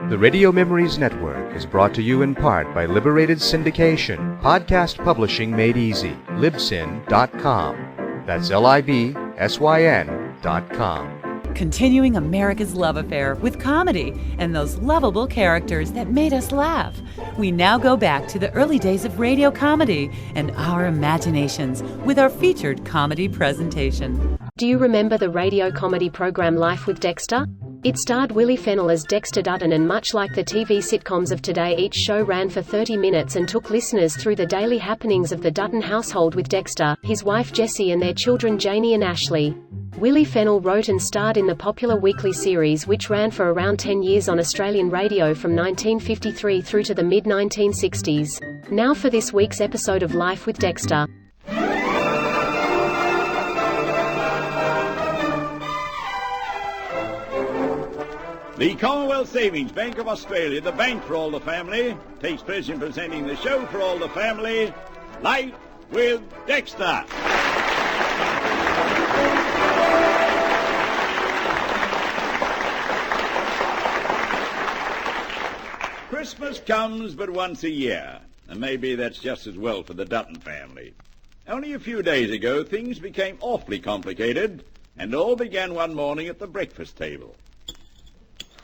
The Radio Memories Network is brought to you in part by Liberated Syndication, podcast publishing made easy, libsyn.com. That's libsyn.com. Continuing America's love affair with comedy and those lovable characters that made us laugh. We now go back to the early days of radio comedy and our imaginations with our featured comedy presentation. Do you remember the radio comedy program Life with Dexter? It starred Willie Fennell as Dexter Dutton, and much like the TV sitcoms of today, each show ran for 30 minutes and took listeners through the daily happenings of the Dutton household with Dexter, his wife Jessie and their children Janie and Ashley. Willie Fennell wrote and starred in the popular weekly series, which ran for around 10 years on Australian radio from 1953 through to the mid-1960s. Now for this week's episode of Life with Dexter. The Commonwealth Savings Bank of Australia, the bank for all the family, takes pleasure in presenting the show for all the family, Life with Dexter. Christmas comes but once a year, and maybe that's just as well for the Dutton family. Only a few days ago, things became awfully complicated, and all began one morning at the breakfast table.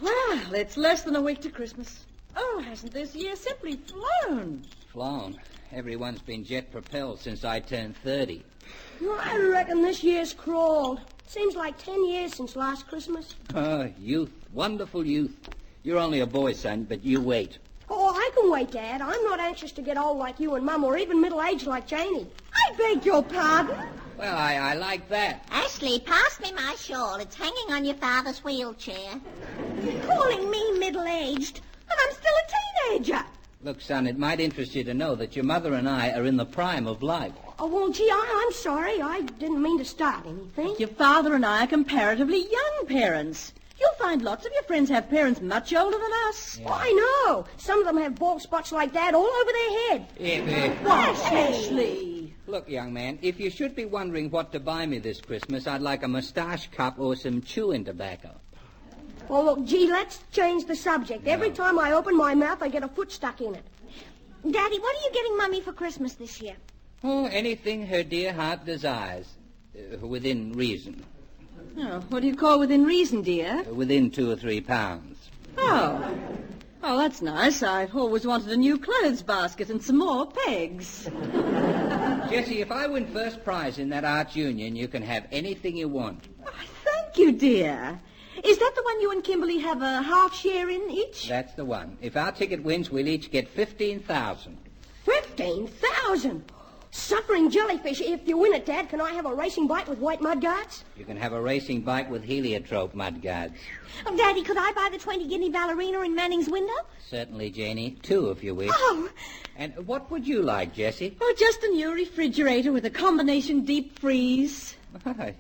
Well, it's less than a week to Christmas. Oh, hasn't this year simply flown? Flown? Everyone's been jet-propelled since I turned 30. I reckon this year's crawled. Seems like 10 years since last Christmas. Oh, youth. Wonderful youth. You're only a boy, son, but you wait. Oh, I can wait, Dad. I'm not anxious to get old like you and Mum, or even middle-aged like Janie. I beg your pardon? Well, I like that. Ashley, pass me my shawl. It's hanging on your father's wheelchair. You're calling me middle-aged, and I'm still a teenager. Look, son, it might interest you to know that your mother and I are in the prime of life. Oh, well, gee, I'm sorry. I didn't mean to start anything. Your father and I are comparatively young parents. You'll find lots of your friends have parents much older than us. Yeah. Oh, I know. Some of them have bald spots like that all over their head. Ashley! Look, young man, if you should be wondering what to buy me this Christmas, I'd like a mustache cup or some chewing tobacco. Well, look, gee, let's change the subject. No. Every time I open my mouth, I get a foot stuck in it. Daddy, what are you getting Mummy for Christmas this year? Oh, anything her dear heart desires, within reason. Oh, what do you call within reason, dear? Within 2 or 3 pounds. Oh, that's nice. I've always wanted a new clothes basket and some more pegs. Jessie, if I win first prize in that Art Union, you can have anything you want. Oh, thank you, dear. Is that the one you and Kimberly have a half share in each? That's the one. If our ticket wins, we'll each get 15,000. 15,000? Suffering jellyfish. If you win it, Dad, can I have a racing bike with white mudguards? You can have a racing bike with heliotrope mudguards. Oh, Daddy, could I buy the 20-guinea ballerina in Manning's window? Certainly, Janie. 2 if you wish. Oh! And what would you like, Jessie? Oh, just a new refrigerator with a combination deep freeze.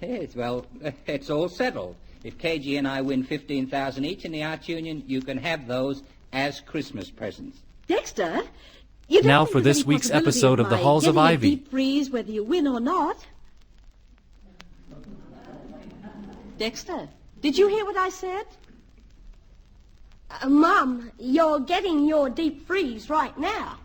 Yes, well, it's all settled. If KG and I win 15,000 each in the Art Union, you can have those as Christmas presents. Dexter, you don't Now think for there's this any week's possibility episode of The my Halls of getting a Ivy. deep freeze whether you win or not? Dexter, did you hear what I said? Mum, you're getting your deep freeze right now.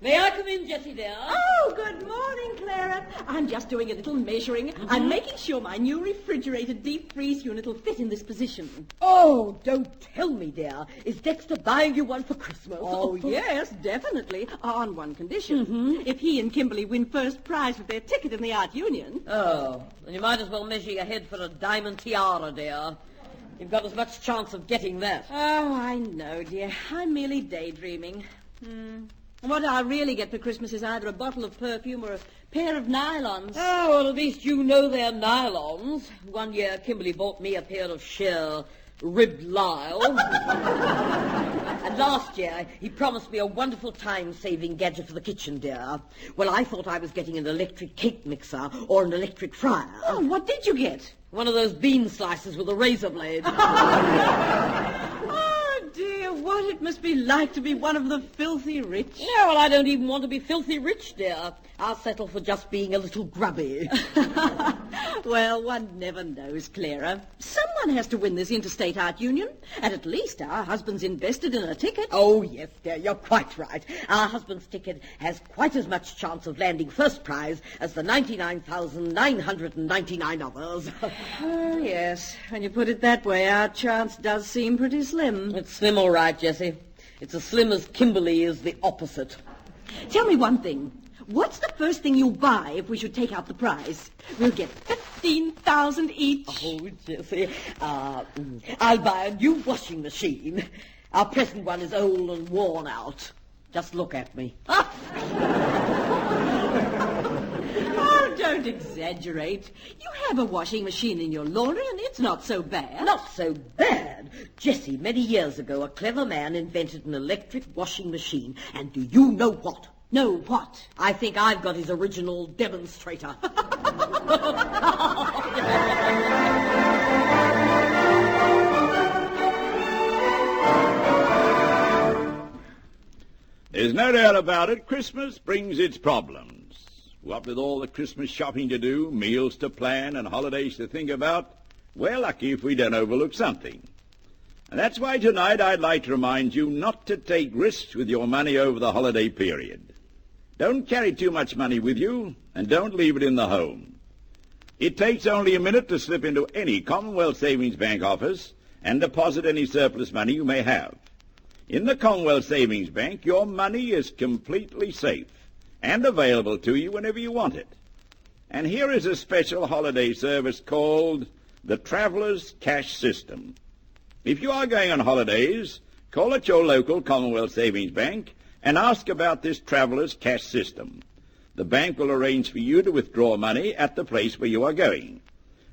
May I come in, Jessie, dear? Oh, good morning, Clara. I'm just doing a little measuring. I'm making sure my new refrigerated deep freeze unit will fit in this position. Oh, don't tell me, dear. Is Dexter buying you one for Christmas? Oh, yes, definitely. On one condition. If he and Kimberly win first prize with their ticket in the Art Union. Oh, then you might as well measure your head for a diamond tiara, dear. You've got as much chance of getting that. Oh, I know, dear. I'm merely daydreaming. What I really get for Christmas is either a bottle of perfume or a pair of nylons. Oh, well, at least you know they're nylons. One year, Kimberly bought me a pair of sheer ribbed lisle. And last year, he promised me a wonderful time-saving gadget for the kitchen, dear. Well, I thought I was getting an electric cake mixer or an electric fryer. Oh, what did you get? One of those bean slicers with a razor blade. Oh, dear, what it must be like to be one of the filthy rich. Yeah, well, I don't even want to be filthy rich, dear. I'll settle for just being a little grubby. Well, one never knows, Clara. Someone has to win this interstate art union, and at least our husband's invested in a ticket. Oh, yes, dear, you're quite right. Our husband's ticket has quite as much chance of landing first prize as the 99,999 others. Oh, yes. When you put it that way, our chance does seem pretty slim. It's slim, all right, Jessie. It's as slim as Kimberly is the opposite. Tell me one thing. What's the first thing you'll buy if we should take out the prize? We'll get 15,000 each. Oh, Jessie, I'll buy a new washing machine. Our present one is old and worn out. Just look at me. Oh, don't exaggerate. You have a washing machine in your laundry, and it's not so bad. Not so bad. Jessie, many years ago, a clever man invented an electric washing machine. And do you know what? No, what? I think I've got his original demonstrator. There's no doubt about it, Christmas brings its problems. What with all the Christmas shopping to do, meals to plan, and holidays to think about, we're lucky if we don't overlook something. And that's why tonight I'd like to remind you not to take risks with your money over the holiday period. Don't carry too much money with you, and don't leave it in the home. It takes only a minute to slip into any Commonwealth Savings Bank office and deposit any surplus money you may have. In the Commonwealth Savings Bank, your money is completely safe and available to you whenever you want it. And here is a special holiday service called the Traveller's Cash System. If you are going on holidays, call at your local Commonwealth Savings Bank and ask about this Traveller's Cash System. The bank will arrange for you to withdraw money at the place where you are going.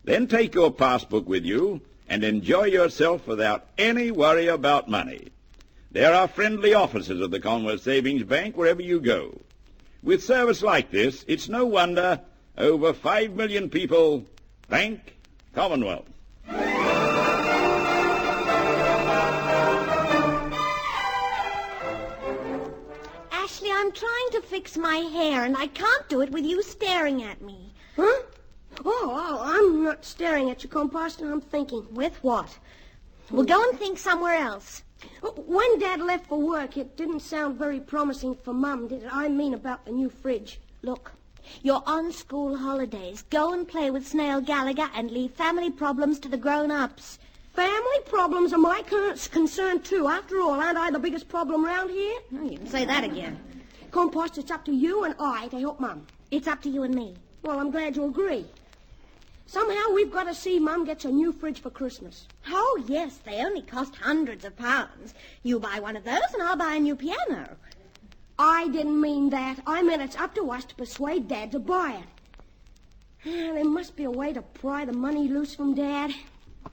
Then take your passbook with you and enjoy yourself without any worry about money. There are friendly officers of the Commonwealth Savings Bank wherever you go. With service like this, it's no wonder over 5 million people thank Commonwealth. Ashley, I'm trying to fix my hair, and I can't do it with you staring at me. Huh? Oh, I'm not staring at you, Composter. I'm thinking. With what? Well, go and think somewhere else. When Dad left for work, it didn't sound very promising for Mum, did it? I mean about the new fridge. Look, you're on school holidays. Go and play with Snail Gallagher and leave family problems to the grown-ups. Family problems are my concern, too. After all, aren't I the biggest problem round here? Oh, you can say that again. Compost, it's up to you and I to help Mum. It's up to you and me. Well, I'm glad you agree. Somehow we've got to see Mum gets a new fridge for Christmas. Oh, yes, they only cost hundreds of pounds. You buy one of those and I'll buy a new piano. I didn't mean that. I meant it's up to us to persuade Dad to buy it. There must be a way to pry the money loose from Dad.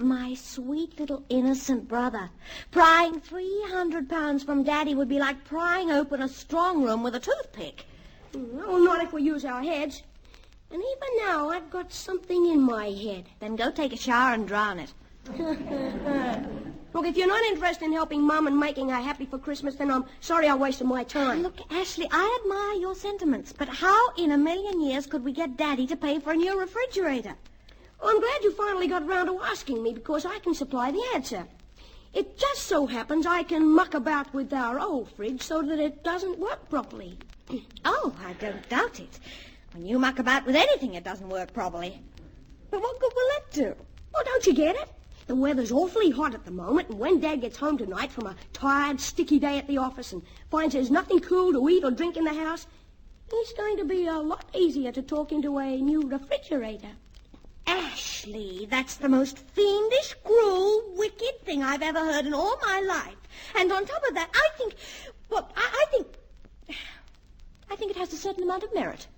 My sweet little innocent brother. Prying £300 from Daddy would be like prying open a strong room with a toothpick. Well, not if we use our heads. And even now, I've got something in my head. Then go take a shower and drown it. Look, if you're not interested in helping Mum and making her happy for Christmas, then I'm sorry I wasted my time. Look, Ashley, I admire your sentiments, but how in a million years could we get Daddy to pay for a new refrigerator? Well, I'm glad you finally got around to asking me, because I can supply the answer. It just so happens I can muck about with our old fridge so that it doesn't work properly. Oh, I don't doubt it. When you muck about with anything, it doesn't work properly. But what good will that do? Well, don't you get it? The weather's awfully hot at the moment, and when Dad gets home tonight from a tired, sticky day at the office and finds there's nothing cool to eat or drink in the house, he's going to be a lot easier to talk into a new refrigerator. Ashley, that's the most fiendish, cruel, wicked thing I've ever heard in all my life. And on top of that, I think it has a certain amount of merit.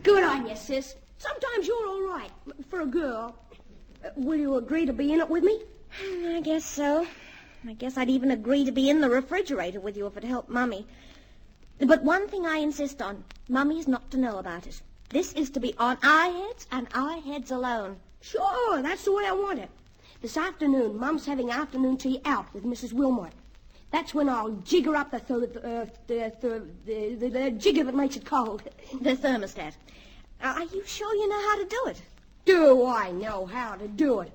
Good on you, sis. Sometimes you're all right for a girl. Will you agree to be in it with me? I guess so. I guess I'd even agree to be in the refrigerator with you if it helped Mummy. But one thing I insist on, Mummy's not to know about it. This is to be on our heads and our heads alone. Sure, that's the way I want it. This afternoon, Mum's having afternoon tea out with Mrs. Wilmot. That's when I'll jigger up the jigger that makes it cold. The thermostat. Are you sure you know how to do it? Do I know how to do it?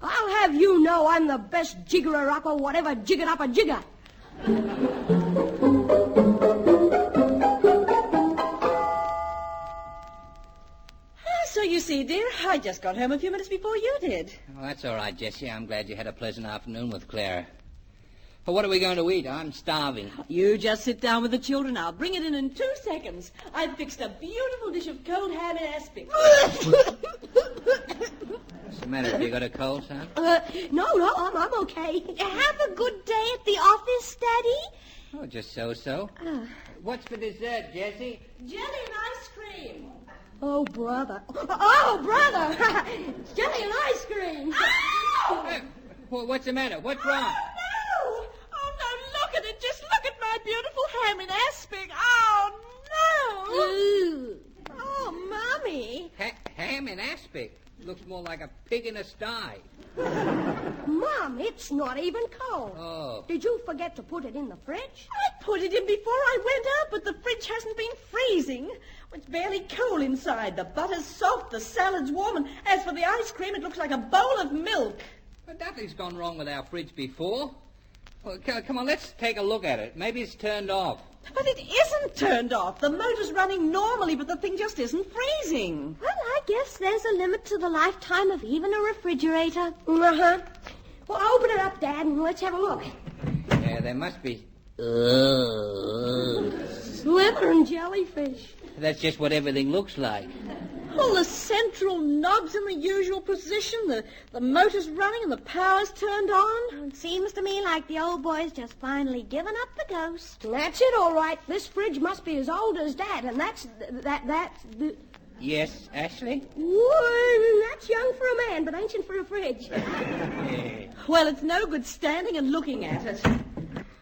I'll have you know I'm the best jiggerer-upper whatever jiggered up a jigger. So you see, dear, I just got home a few minutes before you did. Oh, that's all right, Jessie. I'm glad you had a pleasant afternoon with Clara. Well, what are we going to eat? I'm starving. You just sit down with the children. I'll bring it in 2 seconds. I've fixed a beautiful dish of cold ham and aspic. What's the matter? Have you got a cold, son? No, I'm okay. Have a good day at the office, Daddy. Oh, just so. What's for dessert, Jessie? Jelly and ice cream. Oh, brother. Jelly and ice cream. What's the matter? What's wrong? Oh, no, look at it. Just look at my beautiful ham and aspic. Oh, no. Ooh. Oh, Mommy. Ham and aspic. Looks more like a pig in a sty. Mom, it's not even cold. Oh. Did you forget to put it in the fridge? I put it in before I went out, but the fridge hasn't been freezing. It's barely cool inside. The butter's soft, the salad's warm, and as for the ice cream, it looks like a bowl of milk. But nothing's gone wrong with our fridge before. Well, come on, let's take a look at it. Maybe it's turned off. But it isn't turned off. The motor's running normally, but the thing just isn't freezing. Well, I guess there's a limit to the lifetime of even a refrigerator. Uh-huh. Well, open it up, Dad, and let's have a look. Yeah, there must be... Sliver and jellyfish. That's just what everything looks like. Well, the central knob's in the usual position, the motor's running, and the power's turned on. It seems to me like the old boy's just finally given up the ghost. That's it, all right. This fridge must be as old as Dad, and that's... Yes, Ashley? Whoa, that's young for a man, but ancient for a fridge. Well, it's no good standing and looking at it.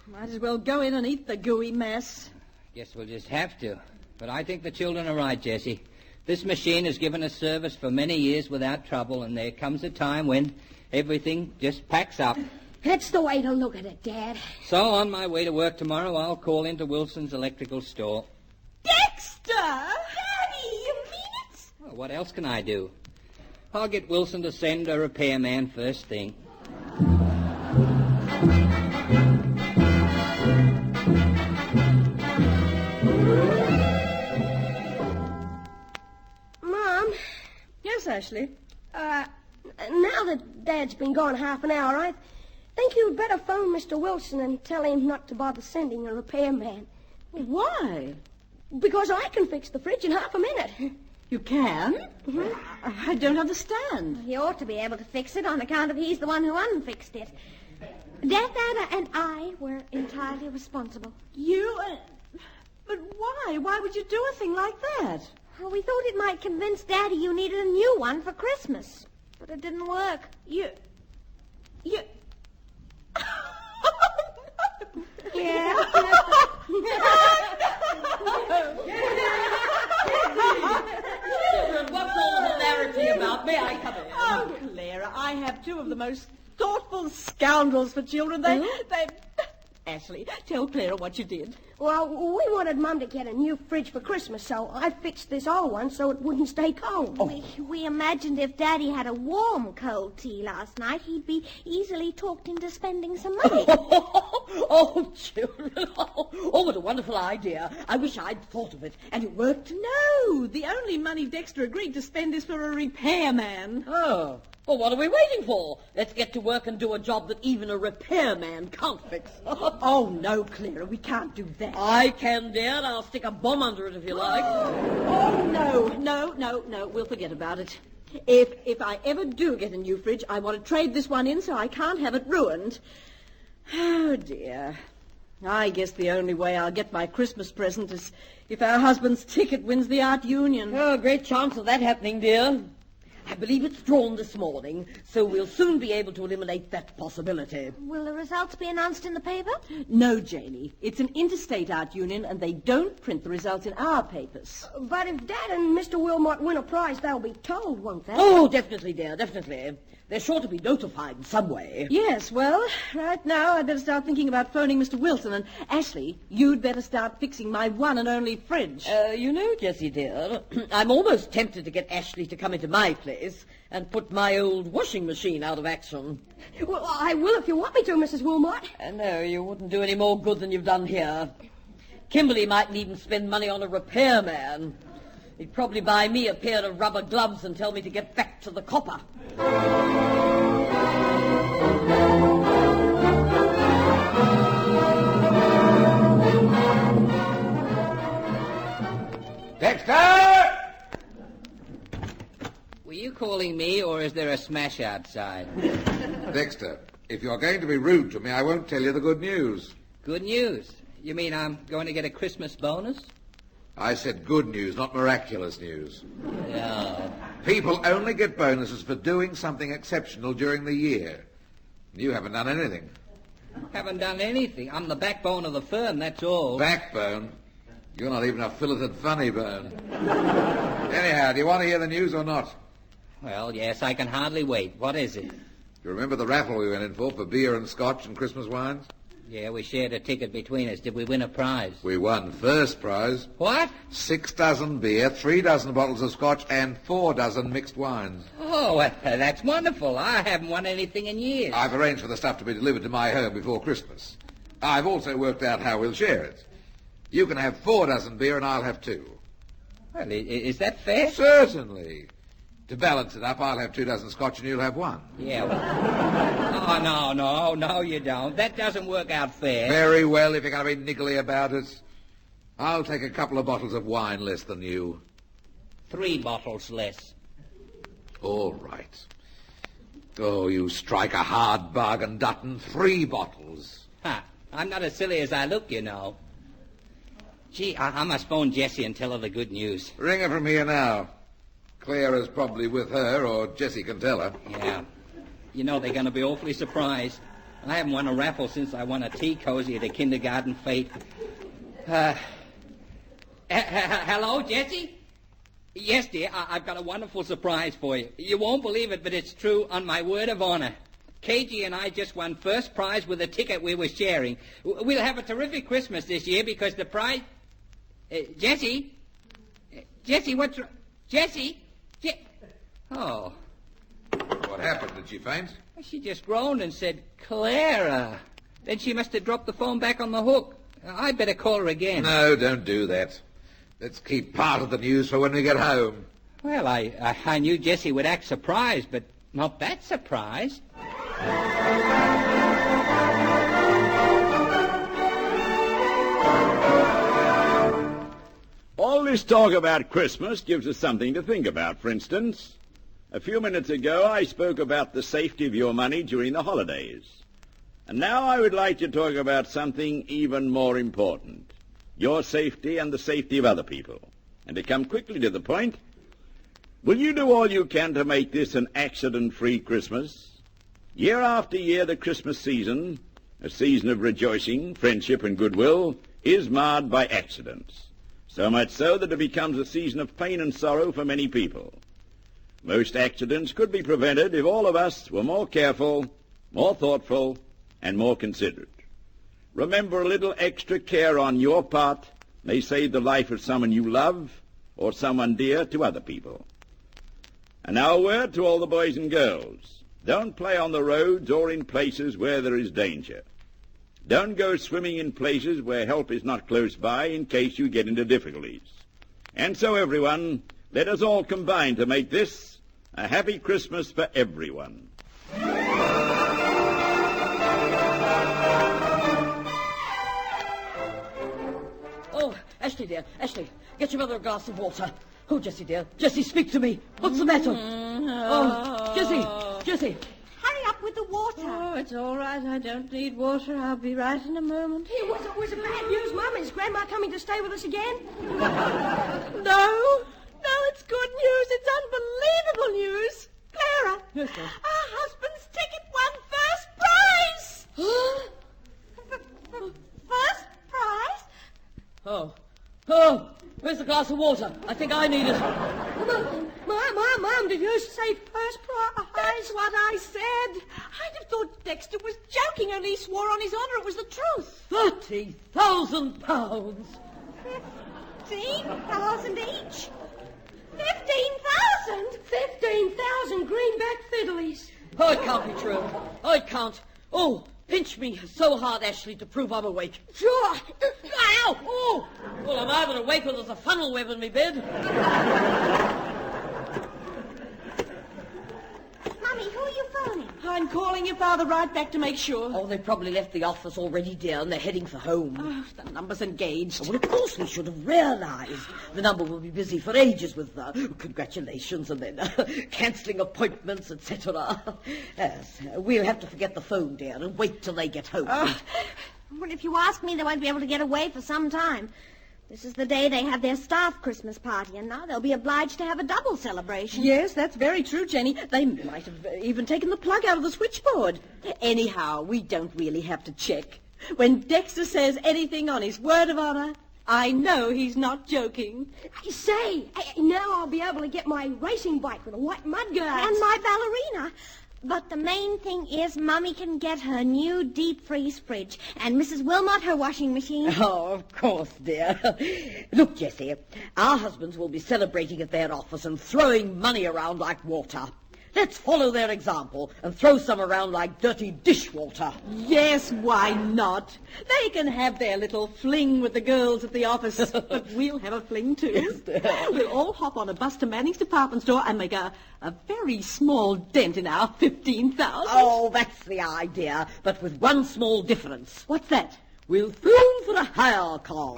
Might as well go in and eat the gooey mess. Guess we'll just have to. But I think the children are right, Jessie. This machine has given us service for many years without trouble, and there comes a time when everything just packs up. That's the way to look at it, Dad. So on my way to work tomorrow, I'll call into Wilson's electrical store. Dexter! Daddy, you mean it? Well, what else can I do? I'll get Wilson to send a repairman first thing. Mom? Yes, Ashley? Now that Dad's been gone half an hour, I think you'd better phone Mr. Wilson and tell him not to bother sending a repairman. Why? Because I can fix the fridge in half a minute. You can? Mm-hmm. I don't understand. He ought to be able to fix it on account of he's the one who unfixed it. Dad and I were entirely responsible. You? But why? Why would you do a thing like that? Well, we thought it might convince Daddy you needed a new one for Christmas. But it didn't work. You... Yeah? Children, what's all the hilarity about? May I come in? Oh, Clara, I have two of the most thoughtful scoundrels for children. They... Ashley, tell Clara what you did. Well, we wanted Mum to get a new fridge for Christmas, so I fixed this old one so it wouldn't stay cold. Oh. We imagined if Daddy had a warm cold tea last night, he'd be easily talked into spending some money. Oh, children. Oh, what a wonderful idea. I wish I'd thought of it. And it worked? No. The only money Dexter agreed to spend is for a repairman. Oh. Well, what are we waiting for? Let's get to work and do a job that even a repairman can't fix. Oh, no, Clara, we can't do that. I can, dear, and I'll stick a bomb under it if you like. Oh, no. We'll forget about it. If I ever do get a new fridge, I want to trade this one in so I can't have it ruined. Oh, dear. I guess the only way I'll get my Christmas present is if our husband's ticket wins the art union. Oh, great chance of that happening, dear. I believe it's drawn this morning, so we'll soon be able to eliminate that possibility. Will the results be announced in the paper? No, Janie. It's an interstate art union, and they don't print the results in our papers. But if Dad and Mr. Wilmot win a prize, they'll be told, won't they? Oh, definitely, dear, definitely. They're sure to be notified in some way. Yes, well, right now I'd better start thinking about phoning Mr. Wilson. And, Ashley, you'd better start fixing my one and only fridge. You know, Jessie, dear, I'm almost tempted to get Ashley to come into my place and put my old washing machine out of action. Well, I will if you want me to, Mrs. Wilmot. No, you wouldn't do any more good than you've done here. Kimberly mightn't even spend money on a repairman. He'd probably buy me a pair of rubber gloves and tell me to get back to the copper. Dexter! Were you calling me, or is there a smash outside? Dexter, if you're going to be rude to me, I won't tell you the good news. Good news? You mean I'm going to get a Christmas bonus? I said good news, not miraculous news. No. People only get bonuses for doing something exceptional during the year. You haven't done anything. Haven't done anything. I'm the backbone of the firm, that's all. Backbone? You're not even a filleted funny bone. Anyhow, do you want to hear the news or not? Well, yes, I can hardly wait. What is it? You remember the raffle we went in for beer and scotch and Christmas wines? Yeah, we shared a ticket between us. Did we win a prize? We won first prize. What? 6 dozen beer, 3 dozen bottles of scotch, and 4 dozen mixed wines. Oh, that's wonderful. I haven't won anything in years. I've arranged for the stuff to be delivered to my home before Christmas. I've also worked out how we'll share it. You can have 4 dozen beer and I'll have 2. Well, is that fair? Certainly. To balance it up, I'll have 2 dozen scotch and you'll have 1. Yeah. Oh, no, you don't. That doesn't work out fair. Very well, if you're going to be niggly about it. I'll take a couple of bottles of wine less than you. 3 bottles less. All right. Oh, you strike a hard bargain, Dutton. 3 bottles. Ha! I'm not as silly as I look, you know. Gee, I must phone Jessie and tell her the good news. Ring her from here now. Clara's probably with her, or Jessie can tell her. Yeah. You know, they're going to be awfully surprised. I haven't won a raffle since I won a tea cozy at a kindergarten fete. Hello, Jessie? Yes, dear, I've got a wonderful surprise for you. You won't believe it, but it's true, on my word of honor. KG and I just won first prize with a ticket we were sharing. We'll have a terrific Christmas this year because the prize... Jessie? Jessie, what's... Jessie? Oh. What happened? Did she faint? She just groaned and said, Clara. Then she must have dropped the phone back on the hook. I'd better call her again. No, don't do that. Let's keep part of the news for when we get home. Well, I knew Jessie would act surprised, but not that surprised. All this talk about Christmas gives us something to think about. For instance, a few minutes ago I spoke about the safety of your money during the holidays. And now I would like to talk about something even more important, your safety and the safety of other people. And to come quickly to the point, will you do all you can to make this an accident-free Christmas? Year after year, the Christmas season, a season of rejoicing, friendship, and goodwill, is marred by accidents. So much so that it becomes a season of pain and sorrow for many people. Most accidents could be prevented if all of us were more careful, more thoughtful, and more considerate. Remember, a little extra care on your part may save the life of someone you love or someone dear to other people. And now a word to all the boys and girls. Don't play on the roads or in places where there is danger. Don't go swimming in places where help is not close by in case you get into difficulties. And so, everyone, let us all combine to make this a happy Christmas for everyone. Oh, Ashley, dear, Ashley, get your mother a glass of water. Oh, Jessie, dear, Jessie, speak to me. What's the matter? Oh, Jessie. Hurry up with the water. Oh, it's all right. I don't need water. I'll be right in a moment. Hey, was it bad news, Mum? Is Grandma coming to stay with us again? No, it's good news. It's unbelievable news. Dexter? Our husband's ticket won first prize. First prize? Oh, where's the glass of water? I think I need it. Mum, did you say first prize? That's what I said. I'd have thought Dexter was joking, only he swore on his honour it was the truth. £30,000. 15,000 each. 15,000? 15,000 greenback fiddlies. Oh, it can't be true. Oh, it can't. Oh, pinch me so hard, Ashley, to prove I'm awake. Sure. Ow! Oh! Well, I'm either awake or there's a funnel web in me bed. Mummy, who are you phoning? I'm calling your father right back to make sure. Oh, they probably left the office already, dear, and they're heading for home. Oh, the number's engaged. Well, of course we should have realised. The number will be busy for ages with congratulations and then cancelling appointments, etc. Yes, we'll have to forget the phone, dear, and wait till they get home. Well, if you ask me, they won't be able to get away for some time. This is the day they have their staff Christmas party, and now they'll be obliged to have a double celebration. Yes, that's very true, Jenny. They might have even taken the plug out of the switchboard. Anyhow, we don't really have to check. When Dexter says anything on his word of honour, I know he's not joking. Say, now I'll be able to get my racing bike with a white mudguard. And my ballerina. But the main thing is Mummy can get her new deep-freeze fridge and Mrs. Wilmot her washing machine. Oh, of course, dear. Look, Jessie, our husbands will be celebrating at their office and throwing money around like water. Let's follow their example and throw some around like dirty dishwater. Yes, why not? They can have their little fling with the girls at the office, but we'll have a fling too. We'll all hop on a bus to Manning's department store and make a very small dent in our 15,000. Oh, that's the idea, but with one small difference. What's that? We'll phone for a hire car.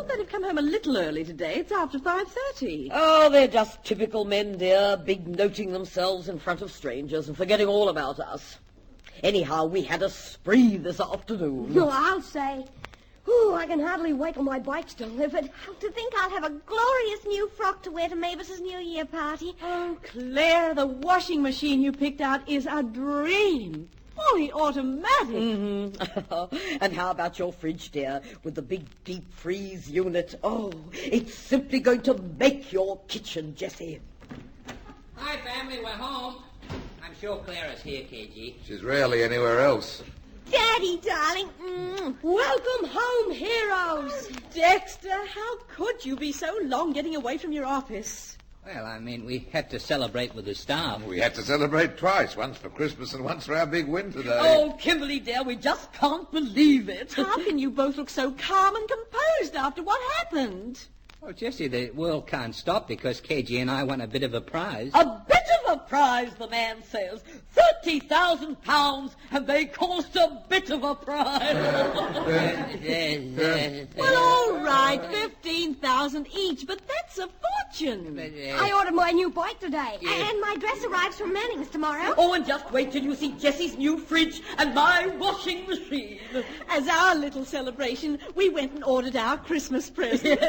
They'd have come home a little early today. It's after 5:30. Oh, they're just typical men, dear, big-noting themselves in front of strangers and forgetting all about us. Anyhow, we had a spree this afternoon. Oh, I'll say. Ooh, I can hardly wait till my bike's delivered. To think I'll have a glorious new frock to wear to Mavis's New Year party. Oh, Claire, the washing machine you picked out is a dream. Fully automatic. Mm-hmm. And how about your fridge, dear, with the big deep freeze unit? Oh, it's simply going to make your kitchen, Jessie. Hi, family, we're home. I'm sure Clara's here, KG. She's rarely anywhere else. Daddy, darling. Welcome home, heroes. Dexter, how could you be so long getting away from your office? Well, I mean, we had to celebrate with the staff. We had to celebrate twice, once for Christmas and once for our big win today. Oh, Kimberly, dear, we just can't believe it. How can you both look so calm and composed after what happened? Oh, Jessie, the world can't stop because KG and I won a bit of a prize. A bit of a prize, the man says. £30,000, and they call it a bit of a prize. Well, all right, 15,000 each, but that's a fortune. I ordered my new bike today. And my dress arrives from Manning's tomorrow. Oh, and just wait till you see Jessie's new fridge and my washing machine. As our little celebration, we went and ordered our Christmas presents.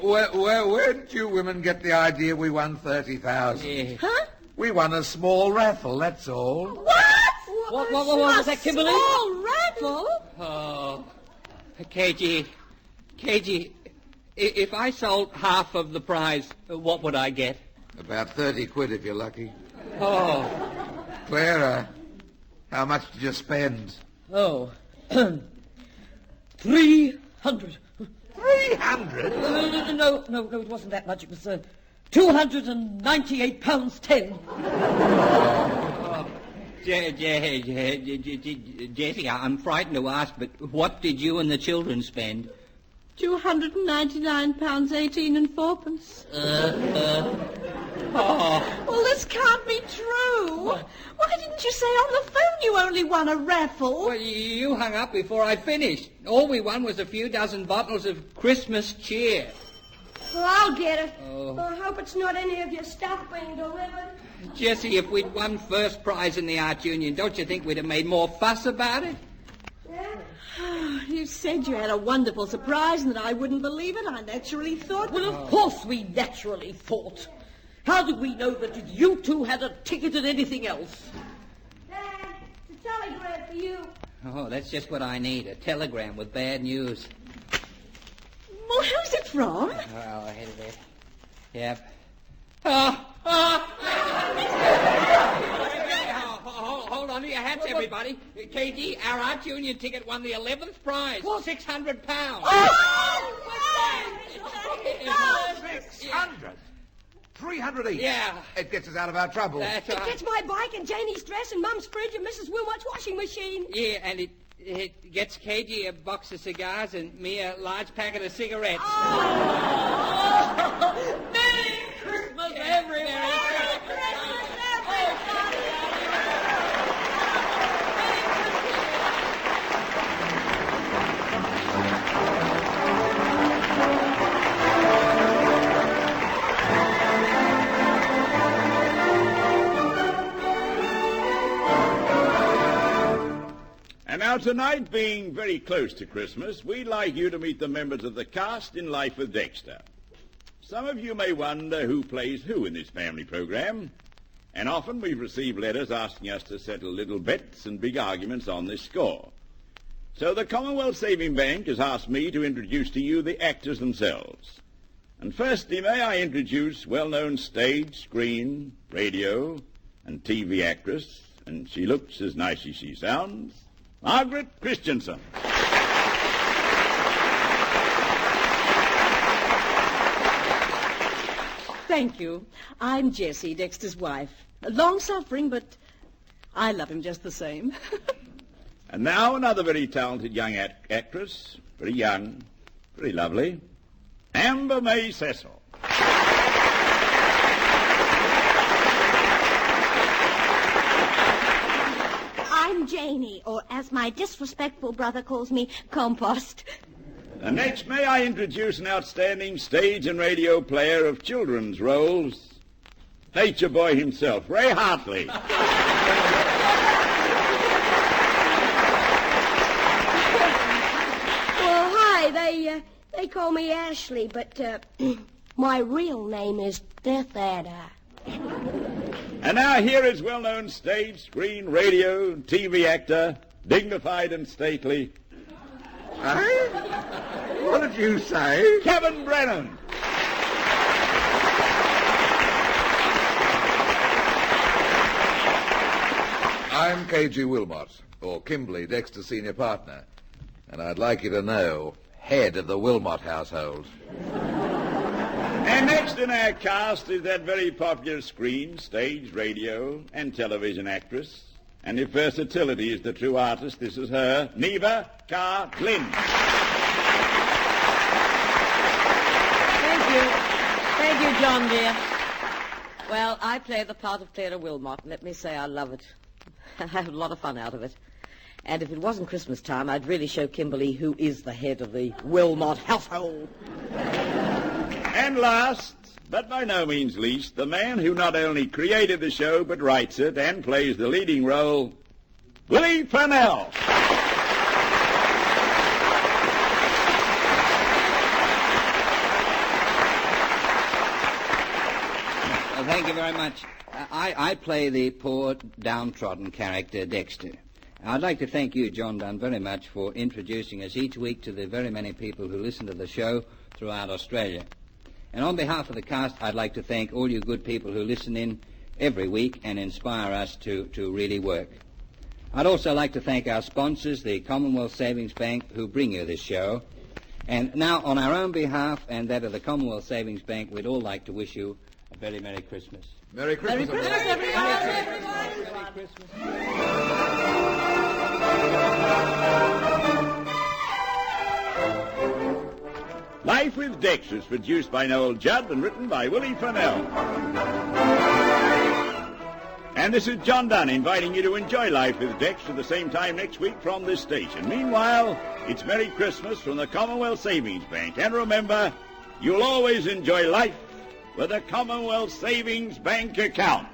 Where did you women get the idea we won 30,000? Huh? We won a small raffle, that's all. What was that, Kimberly? Small raffle? Oh, KG, if I sold half of the prize, what would I get? About 30 quid if you're lucky. Oh. Clara, how much did you spend? Oh, 300. 300? No, it wasn't that much. It was £298.10. Jessie, I'm frightened to ask, but what did you and the children spend? £299.18 and fourpence. Well, this can't be true. Why didn't you say on the phone you only won a raffle? Well, you hung up before I finished. All we won was a few dozen bottles of Christmas cheer. Well, I'll get it. Oh. I hope it's not any of your stuff being delivered. Jesse, if we'd won first prize in the art union, don't you think we'd have made more fuss about it? Yeah? You said you had a wonderful surprise and that I wouldn't believe it. I naturally thought... Well, of course we naturally thought. How did we know that you two had a ticket and anything else? Dad, it's a telegram for you. Oh, that's just what I need, a telegram with bad news. Well, who's it from? Oh, ahead of it. Yep. Hold on to your hats, everybody. KG, our art union ticket won the 11th prize. £600. 600? 300 each? Yeah. It gets us out of our trouble. That's It right. gets my bike and Janie's dress and Mum's fridge and Mrs. Wilmot's washing machine. Yeah, and it gets KG a box of cigars and me a large packet of cigarettes. Merry Christmas, everyone! And now tonight, being very close to Christmas, we'd like you to meet the members of the cast in Life with Dexter. Some of you may wonder who plays who in this family program, and often we've received letters asking us to settle little bets and big arguments on this score. So the Commonwealth Savings Bank has asked me to introduce to you the actors themselves. And firstly, may I introduce well-known stage, screen, radio, and TV actress, and she looks as nice as she sounds, Margaret Christensen. Thank you. I'm Jessie, Dexter's wife. Long-suffering, but I love him just the same. And now another very talented young actress, very young, very lovely, Amber May Cecil. I'm Janie, or as my disrespectful brother calls me, Compost. And next, may I introduce an outstanding stage and radio player of children's roles, Nature Boy himself, Ray Hartley. Well, hi, they call me Ashley, but my real name is Death Adder. And now here is well-known stage, screen, radio, and TV actor, dignified and stately, What did you say? Kevin Brennan. I'm KG Wilmot, or Kimberly, Dexter's senior partner. And I'd like you to know, head of the Wilmot household. And next in our cast is that very popular screen, stage, radio, and television actress. And if versatility is the true artist, this is her, Neva Carr-Glynn. Thank you, John, dear. Well, I play the part of Clara Wilmot, and let me say I love it. I have a lot of fun out of it. And if it wasn't Christmas time, I'd really show Kimberly who is the head of the Wilmot household. And last, but by no means least, the man who not only created the show, but writes it and plays the leading role, Willie Fennell. Well, thank you very much. I play the poor, downtrodden character, Dexter. I'd like to thank you, John Dunn, very much for introducing us each week to the very many people who listen to the show throughout Australia. And on behalf of the cast, I'd like to thank all you good people who listen in every week and inspire us to really work. I'd also like to thank our sponsors, the Commonwealth Savings Bank, who bring you this show. And now, on our own behalf and that of the Commonwealth Savings Bank, we'd all like to wish you a very Merry Christmas. Merry Christmas, Merry Christmas, everyone. Merry Christmas. Life with Dexter is produced by Noel Judd and written by Willie Fennell. And this is John Dunn inviting you to enjoy Life with Dexter the same time next week from this station. Meanwhile, it's Merry Christmas from the Commonwealth Savings Bank. And remember, you'll always enjoy life with a Commonwealth Savings Bank account.